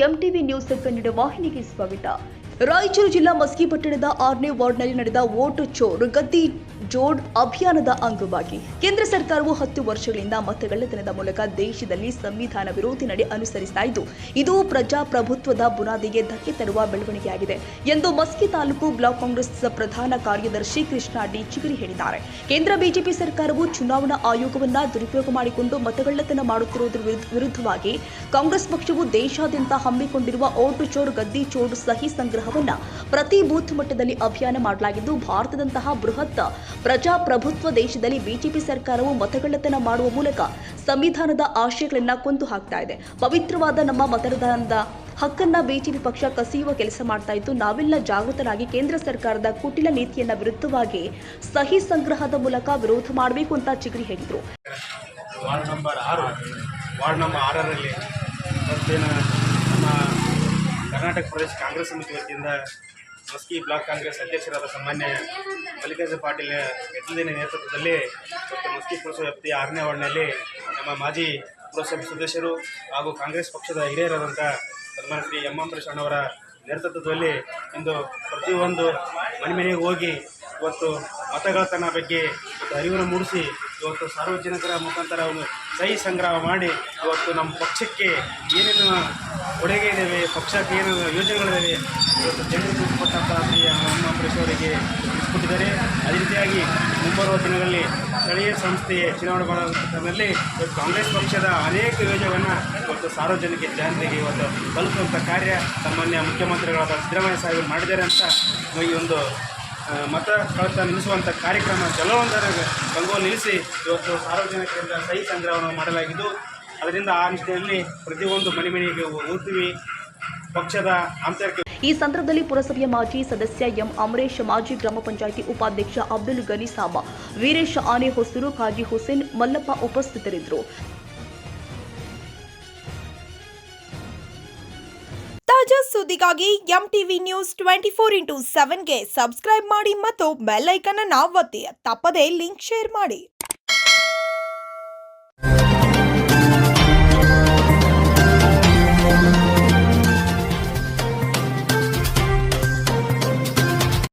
MTV news Kannada ವಾಹಿನಿಗೆ ಸ್ವಾಗತ. ರಾಯಚೂರು ಜಿಲ್ಲಾ ಮಸ್ಕಿ ಪಟ್ಟಣದ 6ನೇ ವಾರ್ಡ್ನಲ್ಲಿ ನಡೆದ ವೋಟ್ ಚೋರ್ ಗದ್ದಿ ಜೋಡ್ ಅಭಿಯಾನದ ಅಂಗವಾಗಿ ಕೇಂದ್ರ ಸರ್ಕಾರವು 10 ವರ್ಷಗಳಿಂದ ಮತಗಳ್ಳತನದ ಮೂಲಕ ದೇಶದಲ್ಲಿ ಸಂವಿಧಾನ ವಿರೋಧಿ ನಡೆ ಅನುಸರಿಸ್ತಾ ಇದ್ದು, ಇದು ಪ್ರಜಾಪ್ರಭುತ್ವದ ಬುನಾದಿಗೆ ಧಕ್ಕೆ ತರುವ ಬೆಳವಣಿಗೆಯಾಗಿದೆ ಎಂದು ಮಸ್ಕಿ ತಾಲೂಕು ಬ್ಲಾಕ್ ಕಾಂಗ್ರೆಸ್ ಪ್ರಧಾನ ಕಾರ್ಯದರ್ಶಿ ಕೃಷ್ಣ ಡಿ ಚಿಗರಿ ಹೇಳಿದ್ದಾರೆ. ಕೇಂದ್ರ ಬಿಜೆಪಿ ಸರ್ಕಾರವು ಚುನಾವಣಾ ಆಯೋಗವನ್ನ ದುರುಪಯೋಗ ಮಾಡಿಕೊಂಡು ಮತಗಳ್ಳತನ ಮಾಡುತ್ತಿರುವುದರ ವಿರುದ್ಧವಾಗಿ ಕಾಂಗ್ರೆಸ್ ಪಕ್ಷವು ದೇಶಾದ್ಯಂತ ಹಮ್ಮಿಕೊಂಡಿರುವ ವೋಟ್ ಚೋರ್ ಗದ್ದಿ ಚೋಡ್ ಸಹಿ ಸಂಗ್ರಹವನ್ನ ಪ್ರತಿ ಬೂತ್ ಮಟ್ಟದಲ್ಲಿ ಅಭಿಯಾನ ಮಾಡಲಾಗಿದ್ದು, ಭಾರತದಂತಹ ಬೃಹತ್ ಪ್ರಜಾಪ್ರಭುತ್ವ ದೇಶದಲ್ಲಿ ಬಿಜೆಪಿ ಸರ್ಕಾರವು ಮತಗಳ್ಳತನ ಮಾಡುವ ಮೂಲಕ ಸಂವಿಧಾನದ ಆಶಯಗಳನ್ನ ಕೊಂದು ಹಾಕ್ತಾ ಇದೆ. ಪವಿತ್ರವಾದ ನಮ್ಮ ಮತದಾನದ ಹಕ್ಕನ್ನ ಬಿಜೆಪಿ ಪಕ್ಷ ಕಸಿಯುವ ಕೆಲಸ ಮಾಡ್ತಾ ಇದ್ದು, ನಾವೆಲ್ಲ ಜಾಗೃತರಾಗಿ ಕೇಂದ್ರ ಸರ್ಕಾರದ ಕುಟಿಲ ನೀತಿಯನ್ನ ವಿರುದ್ಧವಾಗಿ ಸಹಿ ಸಂಗ್ರಹದ ಮೂಲಕ ವಿರೋಧ ಮಾಡಬೇಕು ಅಂತ ಚಿಗರಿ ಹೇಳಿದರು. ವಾರ್ಡ್ ನಂಬರ್ 6ರಲ್ಲಿ ನಮ್ಮ ಕರ್ನಾಟಕ ಪ್ರದೇಶ ಕಾಂಗ್ರೆಸ್ ಸಮಿತಿ ವತಿಯಿಂದ ಮಸ್ಕಿ ಬ್ಲಾಕ್ ಕಾಂಗ್ರೆಸ್ ಅಧ್ಯಕ್ಷರಾದ ಸಾಮಾನ್ಯ ಮಲ್ಲಿಕಾರ್ಜುನ ಪಾಟೀಲ್ ಎತ್ತಲಿನ ನೇತೃತ್ವದಲ್ಲಿ ಮತ್ತು ಮಸ್ಕಿ ಪುರಸಭೆ ವ್ಯಾಪ್ತಿಯ 6ನೇ ವಾರ್ಡ್ನಲ್ಲಿ ನಮ್ಮ ಮಾಜಿ ಪುರಸಭೆ ಸದಸ್ಯರು ಹಾಗೂ ಕಾಂಗ್ರೆಸ್ ಪಕ್ಷದ ಹಿರಿಯರಾದಂಥ ಸನ್ಮಾನ್ಯ ಶ್ರೀ ಎಂ ಅಂಬರೀಶ್ ಅಣ್ಣವರ ನೇತೃತ್ವದಲ್ಲಿ ಇಂದು ಪ್ರತಿಯೊಂದು ಮನೆಗೆ ಹೋಗಿ ಇವತ್ತು ಮತಗಳ್ಳತನ ಬಗ್ಗೆ ಅರಿವನ್ನು ಮೂಡಿಸಿ ಇವತ್ತು ಸಾರ್ವಜನಿಕರ ಮುಖಾಂತರ ಒಂದು ಸಹಿ ಸಂಗ್ರಹ ಮಾಡಿ ಇವತ್ತು ನಮ್ಮ ಪಕ್ಷಕ್ಕೆ ಏನೇನು ಕೊಡುಗೆ ಇದ್ದಾವೆ, ಪಕ್ಷಕ್ಕೆ ಏನೇನು ಯೋಜನೆಗಳಿದ್ದಾವೆ ಇವತ್ತು ಜನರಿಗೆ ಕೊಟ್ಟಂಥ ಶ್ರೀ ಎಂ ಅಂಬರೀಶ್ ಅವರಿಗೆ ತಿಳಿಸ್ಕೊಟ್ಟಿದ್ದಾರೆ. ಅದೇ ರೀತಿಯಾಗಿ ಮುಂಬರುವ ದಿನಗಳಲ್ಲಿ ಸ್ಥಳೀಯ ಸಂಸ್ಥೆಯ ಚುನಾವಣೆ ಮಾಡೋದ್ರಲ್ಲಿ ಕಾಂಗ್ರೆಸ್ ಪಕ್ಷದ ಅನೇಕ ಯೋಜನೆಗಳನ್ನು ಇವತ್ತು ಸಾರ್ವಜನಿಕ ಜನರಿಗೆ ಇವತ್ತು ತಲುಪುವಂಥ ಕಾರ್ಯ ಸಾಮಾನ್ಯ ಮುಖ್ಯಮಂತ್ರಿಗಳಾದ ಸಿದ್ದರಾಮಯ್ಯ ಸಾಹೇಬರು ಮಾಡಿದ್ದಾರೆ ಅಂತ ಈ ಒಂದು ಮತ ಕಳ್ಳತನ ನಿಲ್ಲಿಸುವಂಥ ಕಾರ್ಯಕ್ರಮ ಕೆಲವೊಂದರ ರಂಗೋಲಿ ನಿಲ್ಲಿಸಿ ಇವತ್ತು ಸಾರ್ವಜನಿಕರಿಂದ ಸಹಿ ಸಂಗ್ರಹವನ್ನು ಮಾಡಲಾಗಿದ್ದು, ಅದರಿಂದ ಆ ನಿಟ್ಟಿನಲ್ಲಿ ಪ್ರತಿಯೊಂದು ಮನೆಗೆ ಹೋಗ್ತೀವಿ ಪಕ್ಷದ ಆಂತರಿಕ. ಈ ಸಂದರ್ಭದಲ್ಲಿ ಪುರಸಭೆಯ ಮಾಜಿ ಸದಸ್ಯ ಎಂ ಅಮರೇಶ್, ಮಾಜಿ ಗ್ರಾಮ ಪಂಚಾಯಿತಿ ಉಪಾಧ್ಯಕ್ಷ ಅಬ್ದುಲ್ ಗನಿ ಸಾಬ, ವೀರೇಶ್ ಆನೆ ಹೊಸೂರು, ಕಾಜಿ ಹುಸೇನ್, ಮಲ್ಲಪ್ಪ ಉಪಸ್ಥಿತರಿದ್ದರು. ತಾಜಾ ಸುದ್ದಿಗಾಗಿ ಎಂಟಿವಿ ನ್ಯೂಸ್ 24x7ಗೆ ಸಬ್ಸ್ಕ್ರೈಬ್ ಮಾಡಿ ಮತ್ತು ಬೆಲ್ ಐಕಾನ್ ಅನ್ನು ಒತ್ತಿ. ತಪ್ಪದೇ ಲಿಂಕ್ ಶೇರ್ ಮಾಡಿ.